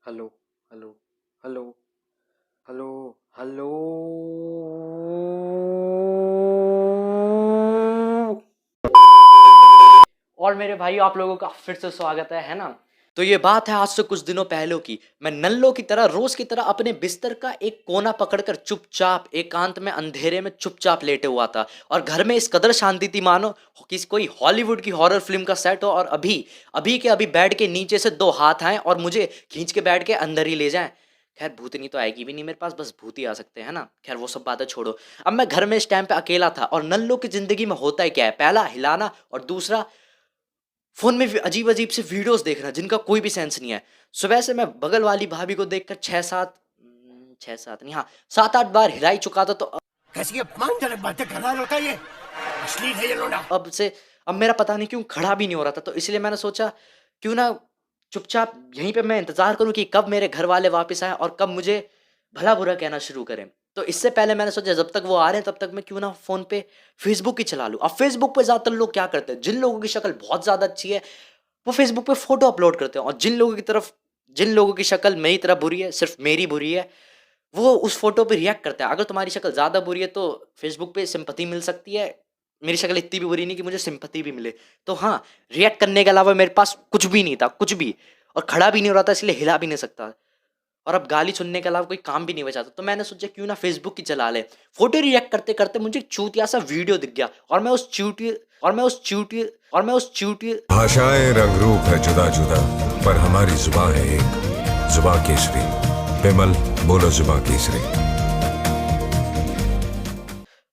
Hello hello hello hello hello. और मेरे भाई आप लोगों का फिर से स्वागत है ना। तो ये बात है आज से कुछ दिनों पहले की। मैं नल्लो की तरह रोज की तरह अपने बिस्तर का एक कोना पकड़कर चुपचाप एकांत में अंधेरे में चुपचाप लेटे हुआ था और घर में इस कदर शांति थी मानो कि कोई हॉलीवुड की हॉरर फिल्म का सेट हो और अभी अभी के अभी बेड के नीचे से दो हाथ आए और मुझे खींच के बेड के अंदर ही ले जाएं। खैर भूतनी तो आएगी भी नहीं मेरे पास, बस भूत ही आ सकते हैं ना। खैर वो सब बातें छोड़ो। अब मैं घर में इस टाइम पे अकेला था और नल्लो की जिंदगी में होता है क्या है, पहला हिलाना और दूसरा फोन में अजीब अजीब से वीडियोस देखना जिनका कोई भी सेंस नहीं है। सुबह से मैं बगल वाली भाभी को देखकर छह सात नहीं, हाँ 7-8 बार हिला ही चुका था। तो कैसी अपमानजनक बातें कर रहा होता है ये, अश्लील है ये लोड़ा। अब मेरा पता नहीं क्यों खड़ा भी नहीं हो रहा था, तो इसलिए मैंने सोचा क्यों ना चुपचाप यहीं पे मैं इंतजार करूं कि कब मेरे घर वाले वापस आए और कब मुझे भला बुरा कहना शुरू करें। तो इससे पहले मैंने सोचा जब तक वो आ रहे हैं तब तक मैं क्यों ना फोन पे फेसबुक ही चला लूं। अब फेसबुक पे ज्यादातर लोग क्या करते हैं, जिन लोगों की शक्ल बहुत ज्यादा अच्छी है वो फेसबुक पे फोटो अपलोड करते हैं, और जिन लोगों की शक्ल मेरी तरह बुरी है, सिर्फ मेरी बुरी है, वो उस फोटो पे रिएक्ट करते हैं। अगर तुम्हारी शक्ल ज्यादा बुरी है तो फेसबुक पे सिंपैथी मिल सकती है। मेरी शक्ल इतनी भी बुरी नहीं कि मुझे सिंपैथी भी मिले। तो हाँ, रिएक्ट करने के अलावा मेरे पास कुछ भी नहीं था, कुछ भी। और खड़ा भी नहीं हो रहा था इसलिए हिला भी नहीं सकता। और अब गाली सुनने के अलावा कोई काम भी नहीं बचा था, तो मैंने सोचा क्यों ना फेसबुक की चला ले। फोटो रिएक्ट करते करते मुझे एक चूतिया सा वीडियो दिख गया और मैं उस चूटिया भाषाएं रंग रूप है जुदा जुदा, पर हमारी जुबान है एक, जुबां केसरी। बिमल बोलो जुबां केसरी।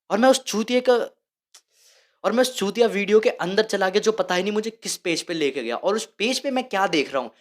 और मैं उस चूतिया का और मैं उस चूतिया वीडियो के अंदर चला गया जो पता ही नहीं मुझे किस पेज पे लेके गया। और उस पेज पे मैं क्या देख रहा हूँ,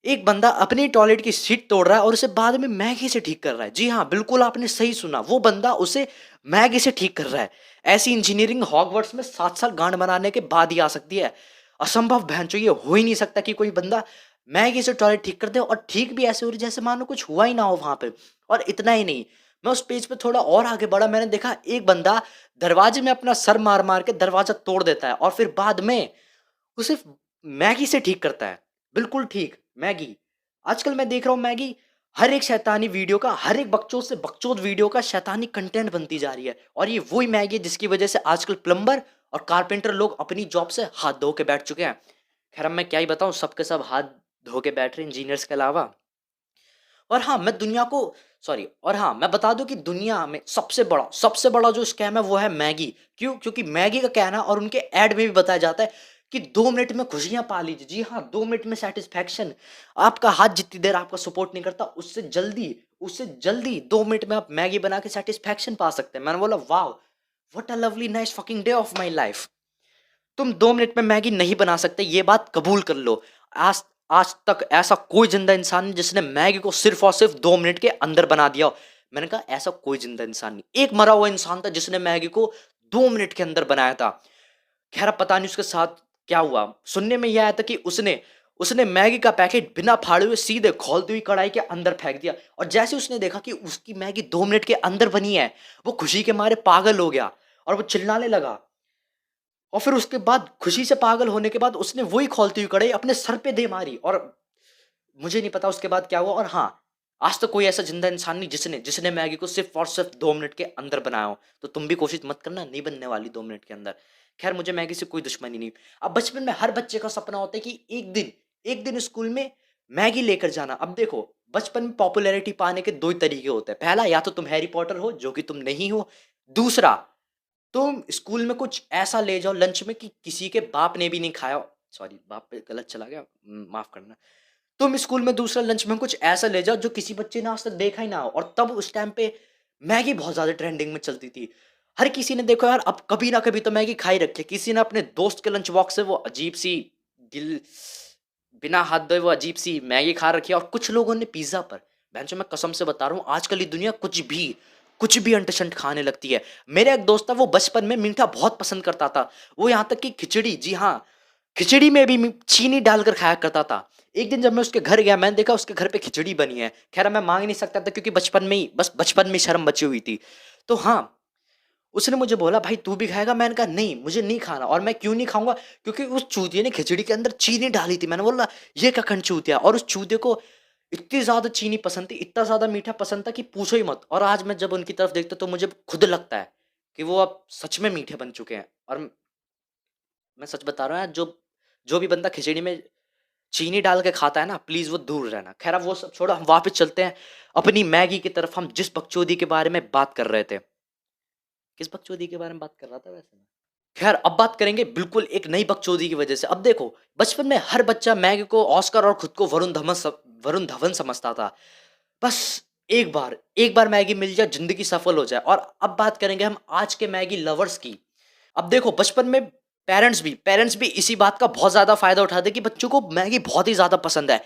एक बंदा अपनी टॉयलेट की सीट तोड़ रहा है और उसे बाद में मैगी से ठीक कर रहा है। जी हाँ, बिल्कुल आपने सही सुना, वो बंदा उसे मैगी से ठीक कर रहा है। ऐसी इंजीनियरिंग हॉगवर्ट्स में 7 साल गांड बनाने के बाद ही आ सकती है। असंभव भैंचो, ये हो ही नहीं सकता कि कोई बंदा मैगी से टॉयलेट ठीक कर दे, और ठीक भी ऐसे हो रही जैसे मानो कुछ हुआ ही ना हो वहां पे। और इतना ही नहीं, मैं उस पेज पे थोड़ा और आगे बढ़ा, मैंने देखा एक बंदा दरवाजे में अपना सर मार मार के दरवाजा तोड़ देता है और फिर बाद में उसे मैगी से ठीक करता है। बिल्कुल ठीक, मैगी। आजकल मैं देख रहा हूँ मैगी हर एक शैतानी वीडियो का, हर एक बकचोद से बकचोद वीडियो का शैतानी कंटेंट बनती जा रही है। और ये वही मैगी है जिसकी वजह से आजकल प्लम्बर और कारपेंटर लोग अपनी जॉब से हाथ धो के बैठ चुके हैं। खैर अब मैं क्या ही बताऊं, सबके सब हाथ धो के बैठ रहे इंजीनियर्स के अलावा। और हाँ मैं दुनिया को सॉरी और हाँ मैं बता दूं कि दुनिया में सबसे बड़ा जो स्कैम है वो है मैगी। क्यों? क्योंकि मैगी का कहना और उनके ऐड में भी बताया जाता है कि 2 मिनट में खुशियां पा लीजिए। जी हाँ, 2 मिनट में सेटिस्फैक्शन। आपका हाथ जितनी देर आपका सपोर्ट नहीं करता उससे जल्दी 2 मिनट में आप मैगी बना के सेटिस्फैक्शन पा सकते हैं। मैंने बोला वाह, what a lovely nice fucking day of my life. तुम 2 मिनट में मैगी नहीं बना सकते, ये बात कबूल कर लो। आज आज तक ऐसा कोई जिंदा इंसान नहीं जिसने मैगी को सिर्फ और सिर्फ 2 मिनट के अंदर बना दिया हो। मैंने कहा ऐसा कोई जिंदा इंसान नहीं, एक मरा हुआ इंसान था जिसने मैगी को 2 मिनट के अंदर बनाया था। खैर अब पता नहीं उसके साथ क्या हुआ। सुनने में यह आया था कि उसने उसने मैगी का पैकेट बिना फाड़े हुए सीधे खोलती हुई कढ़ाई के अंदर फेंक दिया, और जैसे उसने देखा कि उसकी मैगी 2 मिनट के अंदर बनी है, वो खुशी के मारे पागल हो गया और वो चिल्लाने लगा। और फिर उसके बाद खुशी से पागल होने के बाद उसने वही खोलती हुई कढ़ाई अपने सर पे दे मारी। और मुझे नहीं पता उसके बाद क्या हुआ। और हाँ, आज तक कोई ऐसा जिंदा इंसान नहीं जिसने जिसने मैगी को सिर्फ और सिर्फ 2 मिनट के अंदर बनाया हो। तो तुम भी कोशिश मत करना, नहीं बनने वाली 2 मिनट के अंदर। खैर मुझे मैगी से कोई दुश्मनी नहीं। अब बचपन में हर बच्चे का सपना होता है कि एक दिन स्कूल में मैगी लेकर जाना। अब देखो, बचपन में पॉपुलैरिटी पाने के दो ही तरीके होते हैं। पहला, या तो तुम हैरी पॉटर हो जो कि तुम नहीं हो। दूसरा, तुम स्कूल में कुछ ऐसा ले जाओ लंच में कि किसी के बाप ने भी नहीं खाया हो। सॉरी, बाप पे गलत चला गया, माफ करना। तुम स्कूल में दूसरा लंच में कुछ ऐसा ले जाओ जो किसी बच्चे ने आज तक देखा ही ना हो। और तब उस टाइम पे मैगी बहुत ज्यादा ट्रेंडिंग में चलती थी। हर किसी ने देखो यार, अब कभी ना कभी तो मैगी खाई रखी है। किसी ने अपने दोस्त के लंच बॉक्स से वो अजीब सी गिल बिना हाथ धोए वो अजीब सी मैगी खा रखी है। और कुछ लोगों ने पिज्जा पर, बेंचो मैं कसम से बता रहा हूँ, आजकल ये दुनिया कुछ भी अंटशंट खाने लगती है। मेरा एक दोस्त था, वो बचपन में मीठा बहुत पसंद करता था। वो यहाँ तक कि खिचड़ी, जी हाँ, खिचड़ी में भी चीनी डालकर खाया करता था। एक दिन जब मैं उसके घर गया, मैंने देखा उसके घर पे खिचड़ी बनी है। खैर मैं मांग नहीं सकता था क्योंकि बचपन में शर्म बची हुई थी। तो हाँ, उसने मुझे बोला भाई तू भी खाएगा? मैंने कहा नहीं, मुझे नहीं खाना। और मैं क्यों नहीं खाऊंगा? क्योंकि उस चूतिया ने खिचड़ी के अंदर चीनी डाली थी। मैंने बोला ये क्या कंचूतिया। और उस चूतिया को इतनी ज़्यादा चीनी पसंद थी, इतना ज़्यादा मीठा पसंद था कि पूछो ही मत। और आज मैं जब उनकी तरफ देखता हूँ तो मुझे खुद लगता है कि वो अब सच में मीठे बन चुके हैं। और मैं सच बता रहा हूँ यार, जो जो भी बंदा खिचड़ी में चीनी डाल के खाता है ना, प्लीज़ वो दूर रहना। ख़ैर अब वो सब छोड़ो, हम वापस चलते हैं अपनी मैगी की तरफ। हम जिस बकचोदी के बारे में बात कर रहे थे, किस बकचोदी के बारे में बात कर रहा था वैसे मैं? ख़ैर अब बात करेंगे बिल्कुल एक नई बकचोदी की वजह से। अब देखो, बचपन में हर बच्चा मैगी को ऑस्कर और खुद को वरुण धवन समझता था। बस एक बार मैगी मिल जाए, ज़िंदगी सफल हो जाए। और अब बात करेंगे हम आज के मैगी लवर्स की। अब देखो, बचपन में पेरेंट्स भी इसी बात का बहुत ज़्यादा फ़ायदा उठाते कि बच्चों को मैगी बहुत ही ज़्यादा पसंद है।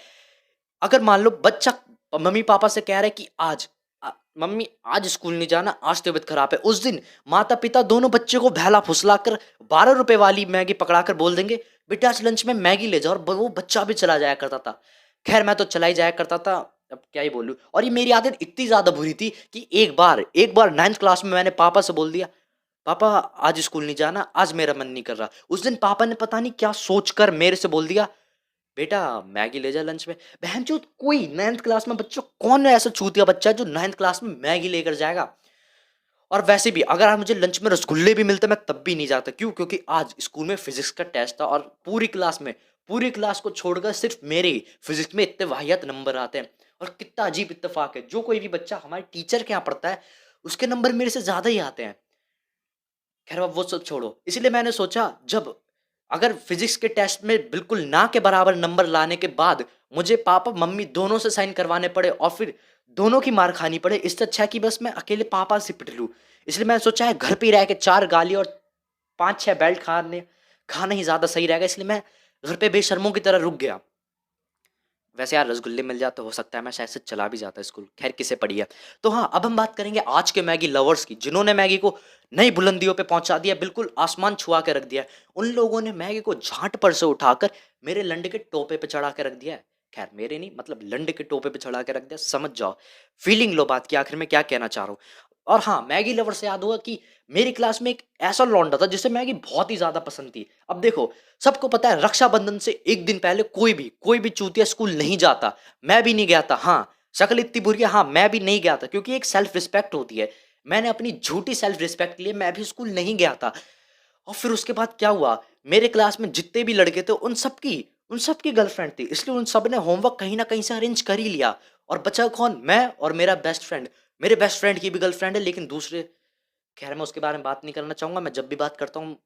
अगर मान लो बच्चा मम्मी पापा से कह रहा है कि मम्मी आज स्कूल नहीं जाना, आज तबीयत खराब है, उस दिन माता पिता दोनों बच्चे को बहला फुसलाकर 12 रुपए वाली मैगी पकड़ाकर बोल देंगे, बेटा आज लंच में मैगी ले जाओ। और वो बच्चा भी चला जाया करता था। खैर मैं तो चला ही जाया करता था, अब क्या ही बोलूँ। और ये मेरी आदत इतनी ज़्यादा बुरी थी कि एक बार 9th क्लास में मैंने पापा से बोल दिया, पापा आज स्कूल नहीं जाना, आज मेरा मन नहीं कर रहा। उस दिन पापा ने पता नहीं क्या सोचकर मेरे से बोल दिया, बेटा मैगी ले जा लंच में। बहनचोद, कोई 9th क्लास में बच्चों, कौन ऐसा चूतिया बच्चा है जो 9th क्लास में मैगी लेकर जाएगा? और वैसे भी अगर आज मुझे लंच में रसगुल्ले भी मिलते मैं तब भी नहीं जाता। क्यों? क्योंकि आज स्कूल में फिजिक्स का टेस्ट था और पूरी क्लास को छोड़कर सिर्फ मेरे ही फिजिक्स में इतने वाहियात नंबर आते हैं। और कितना अजीब इत्तेफाक है, जो कोई भी बच्चा हमारे टीचर के यहाँ पढ़ता है उसके नंबर मेरे से ज़्यादा ही आते हैं। खैर अब वो सब छोड़ो, इसलिए मैंने सोचा, जब अगर फिजिक्स के टेस्ट में बिल्कुल ना के बराबर नंबर लाने के बाद मुझे पापा मम्मी दोनों से साइन करवाने पड़े और फिर दोनों की मार खानी पड़े, इससे अच्छा है कि बस मैं अकेले पापा से पिट लूँ। इसलिए मैंने सोचा है घर पे ही रह के 4 गाली और 5-6 बेल्ट खाना ही ज़्यादा सही रहेगा। इसलिए मैं घर पे बेशर्मों की तरह रुक गया। वैसे यार रसगुल्ले मिल जाते, हो सकता है मैं शायद से चला भी जाता स्कूल। खैर किसे पड़ी है। तो हाँ, अब हम बात करेंगे आज के मैगी लवर्स की, जिन्होंने मैगी को नई बुलंदियों पे पहुंचा दिया, बिल्कुल आसमान छुआ के रख दिया है। उन लोगों ने मैगी को झाट पर से उठाकर मेरे लंड के टोपे पे चढ़ा के रख दिया है। खैर मेरे नहीं, मतलब लंड के टोपे पे चढ़ा के रख दिया, समझ जाओ। फीलिंग लो बात की, आखिर में क्या कहना चाह रहा हूँ। और हाँ, मैगी लवर से याद हुआ कि मेरी क्लास में एक ऐसा लौंडा था जिसे मैगी बहुत ही ज्यादा पसंद थी। अब देखो, सबको पता है रक्षाबंधन से एक दिन पहले कोई भी चूतिया स्कूल नहीं जाता। मैं भी नहीं गया था। हाँ, शक्ल इतनी बुरी है, हाँ मैं भी नहीं गया था, क्योंकि एक सेल्फ रिस्पेक्ट होती है। मैंने अपनी झूठी सेल्फ रिस्पेक्ट के लिए मैं भी स्कूल नहीं गया था। और फिर उसके बाद क्या हुआ, मेरे क्लास में जितने भी लड़के थे उन सबकी गर्लफ्रेंड थी, इसलिए उन सब ने होमवर्क कहीं ना कहीं से अरेंज कर ही लिया। और बचा कौन? मैं और मेरा बेस्ट फ्रेंड। मेरे बेस्ट फ्रेंड की भी गर्लफ्रेंड है, लेकिन दूसरे, खैर मैं उसके बारे में बात नहीं करना चाहूंगा। मैं जब भी बात करता हूँ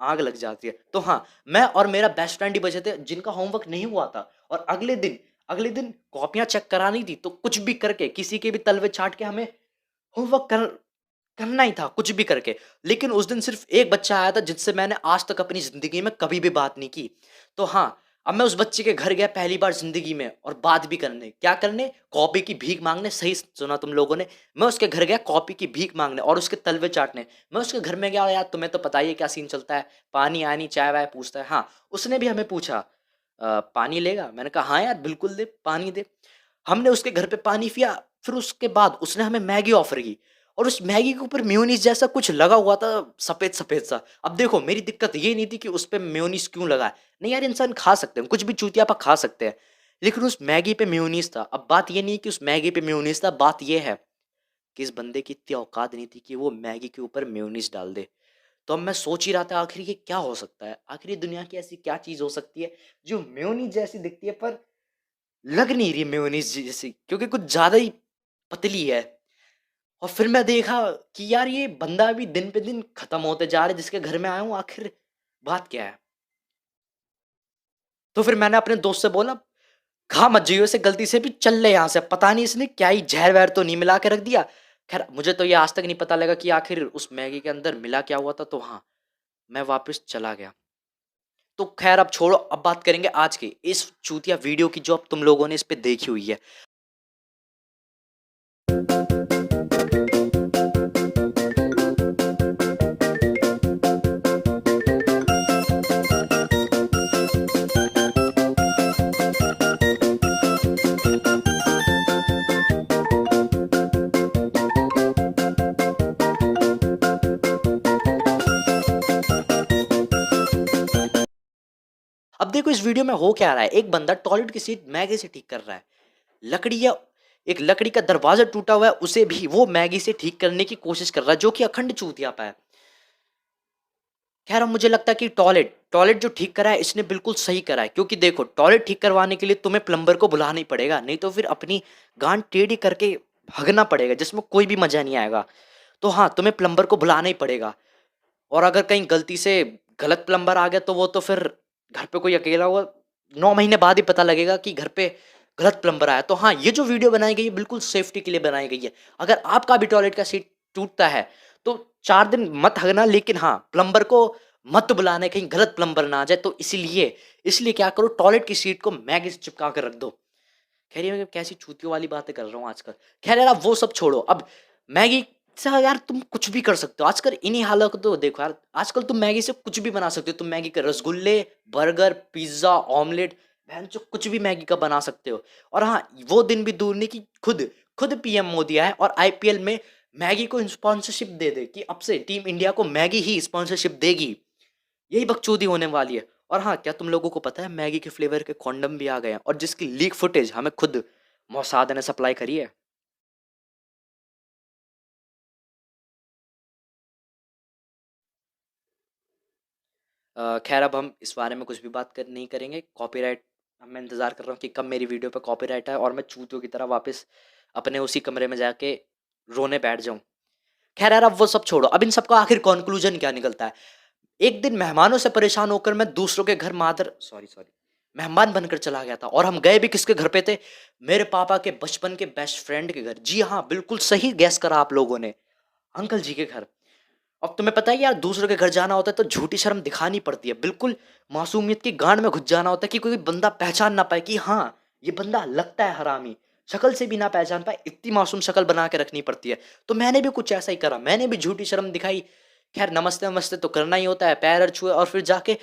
आग लग जाती है। तो हाँ, मैं और मेरा बेस्ट फ्रेंड ही बचे थे जिनका होमवर्क नहीं हुआ था। और अगले दिन कॉपियां चेक करानी थी, तो कुछ भी करके किसी के भी तलवे चाट के हमें होमवर्क करना ही था, कुछ भी करके। लेकिन उस दिन सिर्फ एक बच्चा आया था जिससे मैंने आज तक अपनी जिंदगी में कभी भी बात नहीं की। तो हाँ, अब मैं उस बच्चे के घर गया पहली बार जिंदगी में, और बात भी करने, क्या करने, कॉपी की भीख मांगने। सही सुना तुम लोगों ने, मैं उसके घर गया कॉपी की भीख मांगने और उसके तलवे चाटने। मैं उसके घर में गया, यार तुम्हें तो पता ही है क्या सीन चलता है, पानी आनी चाय वाय पूछता है। हाँ, उसने भी हमें पूछा, पानी लेगा? मैंने कहा हाँ यार बिल्कुल दे, पानी दे। हमने उसके घर पे पानी पिया। फिर उसके बाद उसने हमें मैगी ऑफर की, और उस मैगी के ऊपर मेयोनीज जैसा कुछ लगा हुआ था, सफेद सफेद सा। अब देखो, मेरी दिक्कत ये नहीं थी कि उस पे मेयोनीज क्यों लगा है, नहीं यार इंसान खा सकते हैं, कुछ भी चूतिया पा खा सकते हैं, लेकिन उस मैगी पे मेयोनीज था। अब बात ये नहीं कि उस मैगी पे मेयोनीज था, बात ये है कि इस बंदे की इतनी औकात नहीं थी कि वो मैगी के ऊपर मेयोनीज डाल दे। तो अब मैं सोच ही रहा था आखिर ये क्या हो सकता है, आखिर ये दुनिया की ऐसी क्या चीज हो सकती है जो मेयोनीज जैसी दिखती है पर लग नहीं रही मेयोनीज जैसी, क्योंकि कुछ ज्यादा ही पतली है। और फिर मैं देखा कि यार ये बंदा भी दिन पे दिन खत्म होते जा रहा है जिसके घर में आया हूँ, आखिर बात क्या है। तो फिर मैंने अपने दोस्त से बोला, खा मत जाइयो इसे, गलती से भी चल ले यहाँ से, पता नहीं इसने क्या ही जहर वहर तो नहीं मिला के रख दिया। खैर मुझे तो ये आज तक नहीं पता लगा कि आखिर उस मैगी के अंदर मिला क्या हुआ था। तो हाँ, मैं वापस चला गया। तो खैर अब छोड़ो, अब बात करेंगे आज की इस चूतिया वीडियो की जो अब तुम लोगों ने इस पे देखी हुई है। अब देखो इस वीडियो में हो क्या रहा है, एक बंदा टॉयलेट की सीट मैगी से ठीक कर रहा है, लकड़ी या एक लकड़ी का दरवाजा टूटा हुआ है, उसे भी वो मैगी से ठीक करने की कोशिश कर रहा है, जो कि अखंड चूतियापा है। खैर, अब मुझे लगता है कि टॉयलेट टॉयलेट जो ठीक करा है इसने बिल्कुल सही करा है, क्योंकि देखो टॉयलेट ठीक करवाने के लिए तुम्हें प्लम्बर को बुलाना ही पड़ेगा, नहीं तो फिर अपनी गांड टेढ़ी करके भगना पड़ेगा, जिसमें कोई भी मजा नहीं आएगा। तो हाँ, तुम्हें प्लम्बर को बुलाना ही पड़ेगा। और अगर कहीं गलती से गलत प्लम्बर आ गया तो वो तो फिर घर पे कोई अकेला हुआ 9 महीने बाद ही पता लगेगा कि घर पे गलत प्लम्बर आया। तो हाँ, ये जो वीडियो बनाई गई है बिल्कुल सेफ्टी के लिए बनाई गई है। अगर आपका भी टॉयलेट का सीट टूटता है तो 4 दिन मत हगना, लेकिन हाँ, प्लम्बर को मत बुलाना, कहीं गलत प्लम्बर ना आ जाए। तो इसलिए इसलिए क्या करो, टॉयलेट की सीट को मैगी से चिपका कर रख दो। खैर, ये मैं कैसी चूतियों वाली बातें कर रहा हूँ आजकल। खैर यार, अब वो सब छोड़ो। अब मैगी से यार तुम कुछ भी कर सकते हो आजकल। इन्हीं हालों को तो देखो यार, आजकल तुम मैगी से कुछ भी बना सकते हो। तुम मैगी के रसगुल्ले, बर्गर, पिज्जा, ऑमलेट, बहन जो कुछ भी मैगी का बना सकते हो। और हाँ, वो दिन भी दूर नहीं कि खुद खुद पीएम मोदी आए और आईपीएल में मैगी को स्पॉन्सरशिप दे दे कि अब से टीम इंडिया को मैगी ही स्पॉन्सरशिप देगी। यही बकचोदी होने वाली है। और हाँ, क्या तुम लोगों को पता है मैगी के फ्लेवर के कॉन्डम भी आ गए हैं, और जिसकी लीक फुटेज हमें खुद मोसाद ने सप्लाई करी है। खैर, अब हम इस बारे में कुछ भी बात नहीं करेंगे। कॉपीराइट, अब मैं इंतज़ार कर रहा हूँ कि कब मेरी वीडियो पे कॉपीराइट आए और मैं चूतियों की तरह वापस अपने उसी कमरे में जाके रोने बैठ जाऊँ। खैर यार, अब वो सब छोड़ो। अब इन सब का आखिर कॉन्क्लूजन क्या निकलता है? एक दिन मेहमानों से परेशान होकर मैं दूसरों के घर मेहमान बनकर चला गया था, और हम गए भी किसके घर पे थे? मेरे पापा के बचपन के बेस्ट फ्रेंड के घर। जी हाँ, बिल्कुल सही गैस करा आप लोगों ने, अंकल जी के घर। अब तुम्हें पता है यार, दूसरों के घर जाना होता है तो झूठी शर्म दिखानी पड़ती है। बिल्कुल मासूमियत की गांड में घुस जाना होता है कि कोई बंदा पहचान ना पाए कि हाँ, ये बंदा लगता है हरामी। शक्ल से भी ना पहचान पाए, इतनी मासूम शक्ल बना के रखनी पड़ती है। तो मैंने भी कुछ ऐसा ही करा, मैंने भी झूठी शर्म दिखाई। खैर, नमस्ते नमस्ते तो करना ही होता है, पैर अर छुए और फिर जाके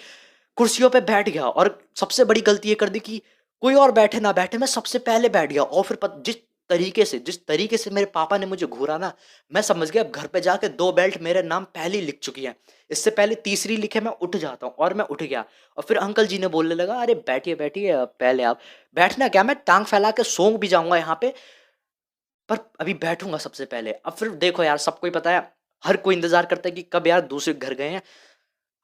कुर्सियों पे बैठ गया। और सबसे बड़ी गलती ये कर दी कि कोई और बैठे ना बैठे, मैं सबसे पहले बैठ गया। और फिर जिस तरीके से मेरे पापा ने मुझे घूरा ना, मैं समझ गया अब घर पे जाके 2 बेल्ट मेरे नाम पहले ही लिख चुकी हैं। इससे पहले तीसरी लिखे मैं उठ जाता हूँ, और मैं उठ गया। और फिर अंकल जी ने बोलने लगा, अरे बैठिए बैठिए, पहले आप। बैठना क्या, मैं टांग फैला के सो भी जाऊंगा यहाँ पे, पर अभी बैठूंगा सबसे पहले। अब फिर देखो यार, सबको ही पता है, हर कोई इंतजार करता है कि कब यार दूसरे घर गए हैं।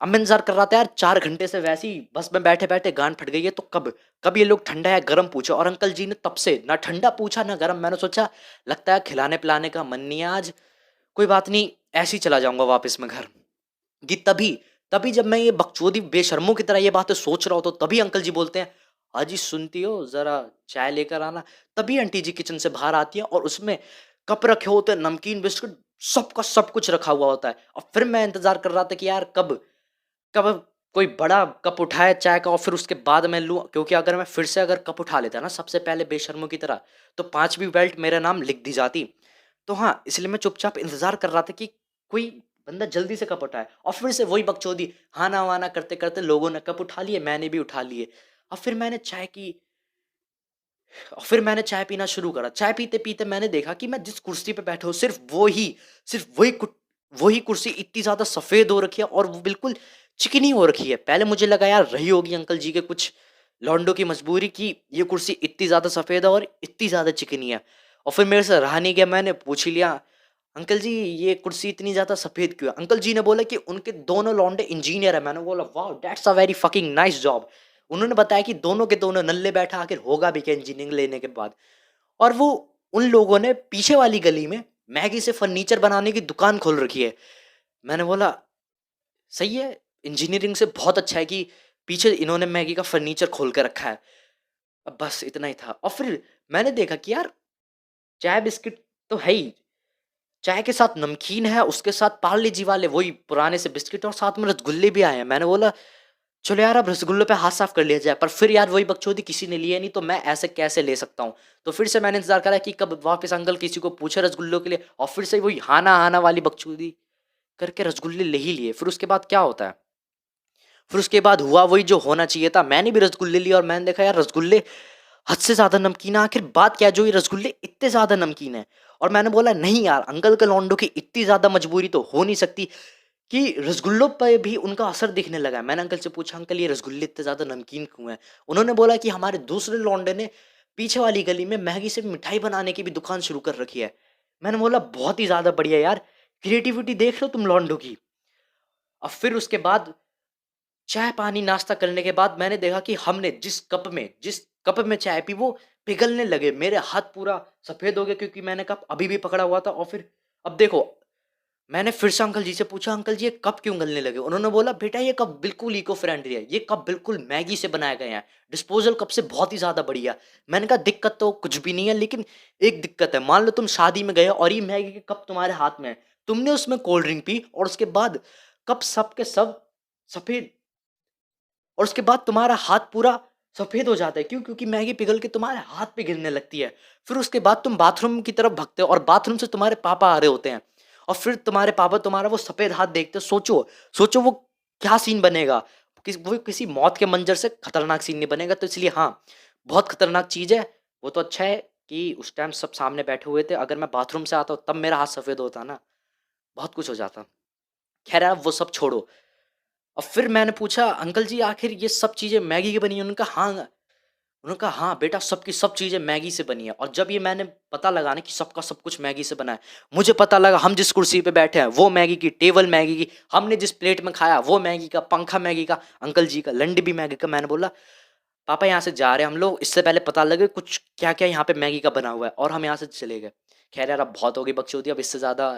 अब मैं इंतजार कर रहा था यार 4 घंटे से, वैसे ही बस में बैठे बैठे गांड फट गई है। तो कब कब ये लोग ठंडा या गर्म पूछे, और अंकल जी ने तब से ना ठंडा पूछा ना गर्म। मैंने सोचा लगता है खिलाने पिलाने का मन नहीं है आज, कोई बात नहीं, ऐसे ही चला जाऊंगा वापस में घर। कि तभी तभी जब मैं ये बकचोदी बेशर्मों की तरह ये बातें सोच रहा हूँ, तो तभी अंकल जी बोलते हैं, अजी सुनती हो, जरा चाय लेकर आना। तभी आंटी जी किचन से बाहर आती है, और उसमें कप रखे होते हैं, नमकीन, बिस्कुट, सबका सब कुछ रखा हुआ होता है। और फिर मैं इंतजार कर रहा था कि यार कब कब कोई बड़ा कप उठाए चाय का, और फिर उसके बाद मैं लूँ। क्योंकि अगर मैं फिर से अगर कप उठा लेता ना सबसे पहले बेशर्मों की तरह, तो 5वीं बेल्ट मेरा नाम लिख दी जाती। तो हाँ, इसलिए मैं चुपचाप इंतजार कर रहा था कि कोई बंदा जल्दी से कप उठाए। और फिर से वही बकचोदी, हाना वाना करते करते लोगों ने कप उठा लिए, मैंने भी उठा लिए। और फिर मैंने चाय पीना शुरू करा। चाय पीते पीते मैंने देखा कि मैं जिस कुर्सी पे बैठा हूँ, सिर्फ वही कुर्सी इतनी ज्यादा सफेद हो रखी है, और वो बिल्कुल चिकनी हो रखी है। पहले मुझे लगा यार रही होगी अंकल जी के कुछ लौंडों की मजबूरी कि ये कुर्सी इतनी ज्यादा सफेद है और इतनी ज्यादा चिकनी है। और फिर मेरे से रहा नहीं गया, मैंने पूछ ही लिया, अंकल जी ये कुर्सी इतनी ज्यादा सफेद क्यों है? अंकल जी ने बोला कि उनके दोनों लौंडे इंजीनियर है। मैंने बोला वाह, that's a very fucking nice job. उन्होंने बताया कि दोनों के दोनों नल्ले बैठा, आखिर होगा भी क्या इंजीनियरिंग लेने के बाद। और वो उन लोगों ने पीछे वाली गली में मैगी से फर्नीचर बनाने की दुकान खोल रखी है। मैंने बोला सही है, इंजीनियरिंग से बहुत अच्छा है कि पीछे इन्होंने मैगी का फर्नीचर खोल के रखा है। अब बस इतना ही था। और फिर मैंने देखा कि यार चाय बिस्किट तो है ही, चाय के साथ नमकीन है, उसके साथ पार्ले जी वाले वही पुराने से बिस्किट, और साथ में रसगुल्ले भी आए हैं। मैंने बोला चलो यार अब रसगुल्लों पे हाथ साफ कर लिया जाए। पर फिर यार वही बकचोदी, किसी ने लिए नहीं, तो मैं ऐसे कैसे ले सकता हूँ? तो फिर से मैंने इंतजार करा कि कब वापस अंकल किसी को पूछे रसगुल्लों के लिए, और फिर से वही हाना हाना वाली बकचोदी करके रसगुल्ले ले ही लिए। फिर उसके बाद क्या होता है, फिर उसके बाद हुआ वही जो होना चाहिए था। मैंने भी रसगुल्ले लिए, और मैंने देखा यार रसगुल्ले हद से ज्यादा नमकीन है। आखिर बात क्या है जो ये रसगुल्ले इतने ज्यादा नमकीन है? और मैंने बोला नहीं यार, अंकल के लौंडों की इतनी ज्यादा मजबूरी तो हो नहीं सकती कि रसगुल्लों पे भी उनका असर दिखने लगा है। मैंने अंकल से पूछा, अंकल ये रसगुल्ले इतने ज्यादा नमकीन क्यों हैं? उन्होंने बोला कि हमारे दूसरे लौंडे ने पीछे वाली गली में मैगी से मिठाई बनाने की भी दुकान शुरू कर रखी है। मैंने बोला बहुत ही ज़्यादा बढ़िया यार, क्रिएटिविटी देख रहे हो तुम लॉन्डो की। अब फिर उसके बाद चाय पानी नाश्ता करने के बाद मैंने देखा कि हमने जिस कप में चाय पी वो पिघलने लगे। मेरे हाथ पूरा सफ़ेद हो गया क्योंकि मैंने कप अभी भी पकड़ा हुआ था। और फिर अब देखो, मैंने फिर से अंकल जी से पूछा, अंकल जी ये कप क्यों गलने लगे? उन्होंने बोला बेटा ये कप बिल्कुल इको फ्रेंडली है, ये कप बिल्कुल मैगी से बनाए गए हैं, डिस्पोजल कप से बहुत ही ज़्यादा बढ़िया। मैंने कहा दिक्कत तो कुछ भी नहीं है, लेकिन एक दिक्कत है। मान लो तुम शादी में गए और ये मैगी के कप तुम्हारे हाथ में है, तुमने उसमें कोल्ड ड्रिंक पी और उसके बाद कप सब के सब सफ़ेद, और उसके बाद तुम्हारा हाथ पूरा सफ़ेद हो जाता है। क्यों? क्योंकि मैगी पिघल के तुम्हारे हाथ पे गिरने लगती है। फिर उसके बाद तुम बाथरूम की तरफ भागते हो और बाथरूम से तुम्हारे पापा आ रहे होते हैं और फिर तुम्हारे पापा तुम्हारा वो सफ़ेद हाथ देखते हो। सोचो, सोचो वो क्या सीन बनेगा। वो किसी मौत के मंजर से खतरनाक सीन नहीं बनेगा। तो इसलिए हाँ, बहुत खतरनाक चीज़ है। वो तो अच्छा है कि उस टाइम सब सामने बैठे हुए थे। अगर मैं बाथरूम से आता तब मेरा हाथ सफ़ेद होता ना, बहुत कुछ हो जाता। खैर अब वो सब छोड़ो। और फिर मैंने पूछा अंकल जी आखिर ये सब चीज़ें मैगी की बनी है? उन्होंने कहा हाँ बेटा सब की सब चीज़ें मैगी से बनी है। और जब ये मैंने पता लगा ना कि सबका सब कुछ मैगी से बना है, मुझे पता लगा हम जिस कुर्सी पे बैठे हैं वो मैगी की, टेबल मैगी की, हमने जिस प्लेट में खाया वो मैगी का, पंखा मैगी का, अंकल जी का लंड भी मैगी का। मैंने बोला पापा यहाँ से जा रहे हैं हम लोग, इससे पहले पता लगे कुछ क्या क्या यहाँ पे मैगी का बना हुआ है। और हम यहाँ से चले गए। खैर यार अब बहुत हो गई बकचोदी, अब इससे ज़्यादा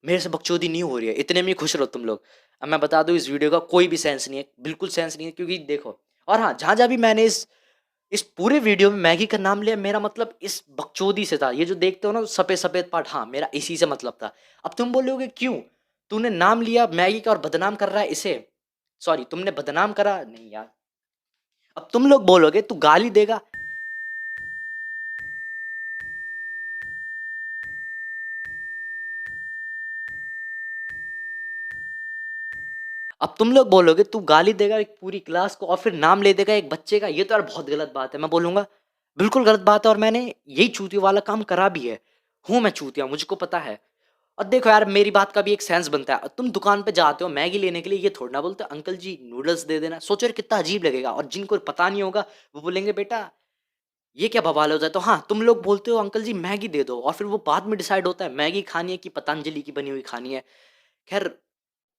मेरे से बकचोदी नहीं हो रही है। इतने में ही खुश रहो तुम लोग। अब मैं बता दूं इस वीडियो का कोई भी सेंस नहीं है, बिल्कुल सेंस नहीं है, क्योंकि देखो। और हाँ, जहाँ जहाँ भी मैंने इस पूरे वीडियो में मैगी का नाम लिया, मेरा मतलब इस बकचोदी से था। ये जो देखते हो ना सफ़ेद सफ़ेद पार्ट, हाँ मेरा इसी से मतलब था। अब तुम बोलोगे क्यों तूने नाम लिया मैगी का और बदनाम कर रहा है इसे? सॉरी, तुमने बदनाम करा नहीं यार। अब तुम लोग बोलोगे तू गाली देगा। अब तुम लोग बोलोगे तू गाली देगा एक पूरी क्लास को और फिर नाम ले देगा एक बच्चे का। ये तो यार बहुत गलत बात है। मैं बोलूँगा बिल्कुल गलत बात है और मैंने यही चूतिया वाला काम करा भी है। हूँ मैं चूतिया, मुझको पता है। और देखो यार मेरी बात का भी एक सेंस बनता है। तुम दुकान पे जाते हो मैगी लेने के लिए, ये थोड़ा ना बोलते अंकल जी नूडल्स दे देना। सोचो यार कितना अजीब लगेगा। और जिनको पता नहीं होगा वो बोलेंगे बेटा ये क्या बवाल हो जाए। तो हाँ, तुम लोग बोलते हो अंकल जी मैगी दे दो और फिर वो बाद में डिसाइड होता है मैगी खानी है कि पतंजलि की बनी हुई खानी है। खैर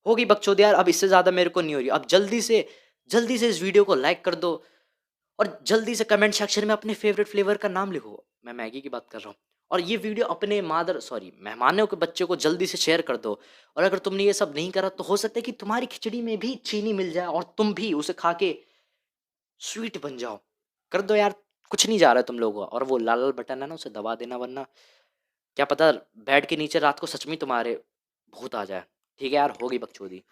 होगी बकचोदी यार, अब इससे ज़्यादा मेरे को नहीं हो रही। अब जल्दी से इस वीडियो को लाइक कर दो और जल्दी से कमेंट सेक्शन में अपने फेवरेट फ्लेवर का नाम लिखो। मैं मैगी की बात कर रहा हूँ। और ये वीडियो अपने मेहमानों के बच्चे को जल्दी से शेयर कर दो। और अगर तुमने ये सब नहीं करा तो हो सकता है कि तुम्हारी खिचड़ी में भी चीनी मिल जाए और तुम भी उसे खा के स्वीट बन जाओ। कर दो यार, कुछ नहीं जा रहा है तुम लोगों का। और वो लाल लाल बटन है ना उसे दबा देना, वरना क्या पता बेड के नीचे रात को सच में तुम्हारे भूत आ जाए। ठीक है यार, होगी बकचोदी।